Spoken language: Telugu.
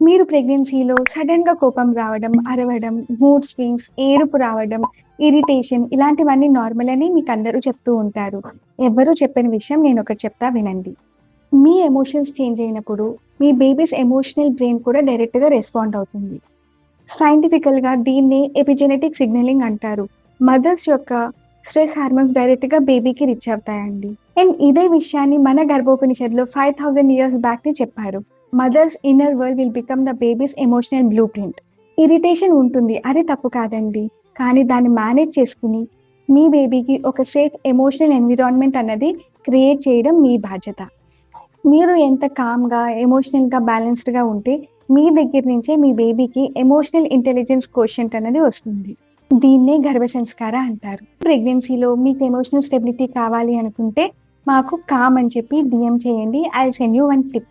మీరు ప్రెగ్నెన్సీలో సడన్‌గా కోపం రావడం, అరవడం, మూడ్ స్వింగ్స్, ఏడుపు రావడం, ఇరిటేషన్ ఇలాంటివన్నీ నార్మల్ అని మీకందరూ చెప్తూ ఉంటారు. ఎవ్వరూ చెప్పని విషయం నేనొకటి చెప్తా వినండి. మీ ఎమోషన్స్ చేంజ్ అయినప్పుడు మీ బేబీస్ ఎమోషనల్ బ్రెయిన్ కూడా డైరెక్ట్‌గా రెస్పాండ్ అవుతుంది. సైంటిఫికల్‌గా దీన్నే ఎపిజెనెటిక్ సిగ్నలింగ్ అంటారు. మదర్స్ యొక్క స్ట్రెస్ హార్మోన్స్ డైరెక్ట్‌గా బేబీకి రీచ్ అవుతాయండి. అండ్ ఇదే విషయాన్ని మన గర్భోపనిషత్తులో 5000 ఇయర్స్ బ్యాకే చెప్పారు. Mother's inner world will become the baby's emotional blueprint. Irritation ఉంటుంది. అది తప్పు కాదండి. కానీ దాన్ని మేనేజ్ చేసుకొని మీ బేబీకి ఒక సేఫ్ ఎమోషనల్ ఎన్విరాన్మెంట్ అన్నది క్రియేట్ చేయడం మీ బాధ్యత. మీరు ఎంత కామ్‌గా, ఎమోషనల్‌గా బ్యాలెన్స్‌డ్‌గా ఉంటే, మీ దగ్గర నుంచే మీ బేబీకి ఎమోషనల్ ఇంటెలిజెన్స్ కోషెంట్ అనేది వస్తుంది. దీన్నే గర్భ సంస్కార అంటారు. ప్రెగ్నెన్సీలో మీకు ఎమోషనల్ స్టెబిలిటీ కావాలి అనుకుంటే, మాకు కామ్ అని చెప్పి డీఎం చేయండి. I will send you one tip.